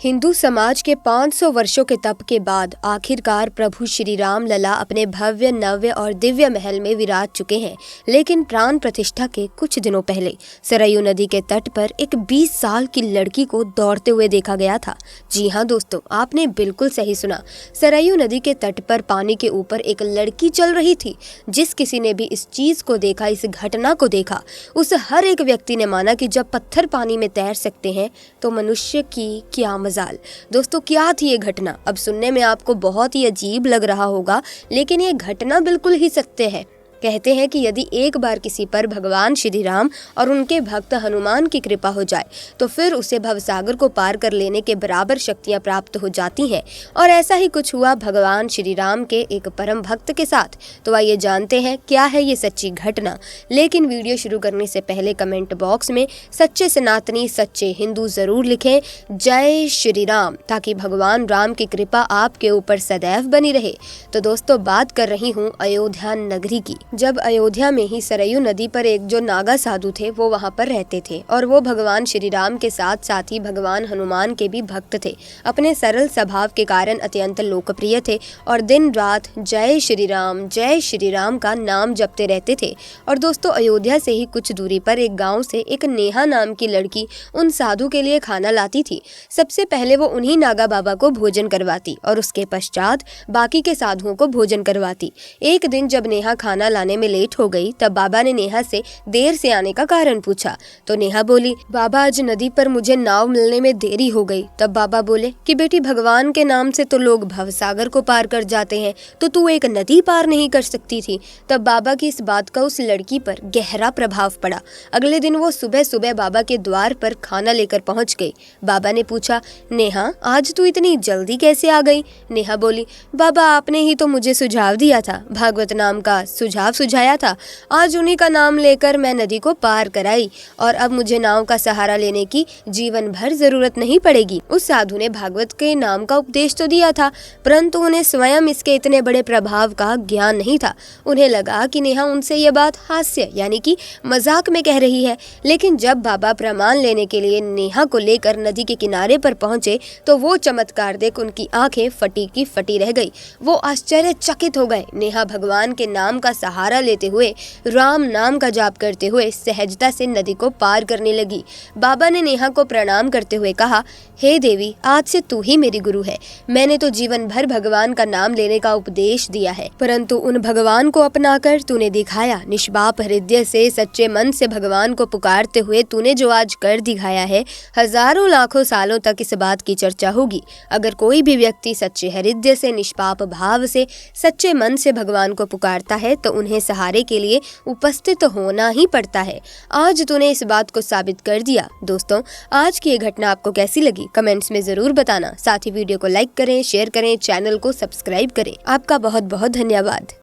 हिंदू समाज के 500 वर्षों के तप के बाद आखिरकार प्रभु श्री राम लला अपने भव्य नव्य और दिव्य महल में विराज चुके हैं। लेकिन प्राण प्रतिष्ठा के कुछ दिनों पहले सरयू नदी के तट पर एक 20 साल की लड़की को दौड़ते हुए देखा गया था। जी हाँ दोस्तों, आपने बिल्कुल सही सुना। सरयू नदी के तट पर पानी के ऊपर एक लड़की चल रही थी। जिस किसी ने भी इस चीज को देखा, इस घटना को देखा, उस हर एक व्यक्ति ने माना कि जब पत्थर पानी में तैर सकते हैं तो मनुष्य की क्या मजाल। दोस्तों, क्या थी ये घटना? अब सुनने में आपको बहुत ही अजीब लग रहा होगा, लेकिन ये घटना बिल्कुल ही सत्य है। कहते हैं कि यदि एक बार किसी पर भगवान श्री राम और उनके भक्त हनुमान की कृपा हो जाए तो फिर उसे भवसागर को पार कर लेने के बराबर शक्तियां प्राप्त हो जाती हैं। और ऐसा ही कुछ हुआ भगवान श्री राम के एक परम भक्त के साथ। तो आइए जानते हैं क्या है ये सच्ची घटना। लेकिन वीडियो शुरू करने से पहले कमेंट बॉक्स में सच्चे सनातनी सच्चे हिंदू जरूर लिखें जय श्री राम, ताकि भगवान राम की कृपा आपके ऊपर सदैव बनी रहे। तो दोस्तों, बात कर रही हूँ अयोध्या नगरी की। जब अयोध्या में ही सरयू नदी पर एक जो नागा साधु थे वो वहाँ पर रहते थे और वो भगवान श्री राम के साथ साथ ही भगवान हनुमान के भी भक्त थे। अपने सरल स्वभाव के कारण अत्यंत लोकप्रिय थे और दिन रात जय श्री राम का नाम जपते रहते थे। और दोस्तों, अयोध्या से ही कुछ दूरी पर एक गाँव से एक नेहा नाम की लड़की उन साधु के लिए खाना लाती थी। सबसे पहले वो उन्हीं नागा बाबा को भोजन करवाती और उसके पश्चात बाकी के साधुओं को भोजन करवाती। एक दिन जब नेहा खाना लाने में लेट हो गई तब बाबा ने नेहा से देर से आने का कारण पूछा। तो नेहा बोली, बाबा आज नदी पर मुझे नाव मिलने में देरी हो गई। तब बाबा बोले कि बेटी, भगवान के नाम से तो लोग भवसागर को पार कर जाते हैं, तो तू एक नदी पार नहीं कर सकती थी। तब बाबा की इस बात का उस लड़की पर गहरा प्रभाव पड़ा। अगले दिन वो सुबह सुबह बाबा के द्वार पर खाना लेकर पहुंच गई। बाबा ने पूछा, नेहा आज तू इतनी जल्दी कैसे आ गई? नेहा बोली, बाबा आपने ही तो मुझे सुझाव दिया था, भागवत नाम का सुझाव सुझाया था। आज उन्हीं का नाम लेकर मैं नदी को पार कराई और अब मुझे नाव का सहारा लेने की जीवन भर जरूरत नहीं पड़ेगी। उस साधु ने भागवत के नाम का उपदेश तो दिया था, परंतु उन्हें स्वयं इसके इतने बड़े प्रभाव का ज्ञान नहीं था। उन्हें लगा कि नेहा उनसे यह बात हास्य यानी कि मजाक में कह रही है। लेकिन जब बाबा प्रमाण लेने के लिए नेहा को लेकर नदी के किनारे पर पहुंचे तो वो चमत्कार देख उनकी आंखें फटी की फटी रह गई। वो आश्चर्यचकित हो गए। नेहा भगवान के नाम का सहारा लेते हुए राम नाम का जाप करते हुए सहजता से नदी को पार करने लगी। बाबा ने नेहा को प्रणाम करते हुए कहा, हे देवी, आज से तू ही मेरी गुरु है। मैंने तो जीवन भर भगवान का नाम लेने का उपदेश दिया है, परंतु उन भगवान को अपनाकर तूने दिखाया। निष्पाप हृदय से सच्चे मन से भगवान को पुकारते हुए तूने जो आज कर दिखाया है, हजारों लाखों सालों तक इस बात की चर्चा होगी। अगर कोई भी व्यक्ति सच्चे हृदय से निष्पाप भाव से सच्चे मन से भगवान को पुकारता है तो उन्हें सहारे के लिए उपस्थित होना ही पड़ता है। आज तूने इस बात को साबित कर दिया। दोस्तों, आज की ये घटना आपको कैसी लगी कमेंट्स में जरूर बताना। साथ ही वीडियो को लाइक करें, शेयर करें, चैनल को सब्सक्राइब करें। आपका बहुत बहुत धन्यवाद।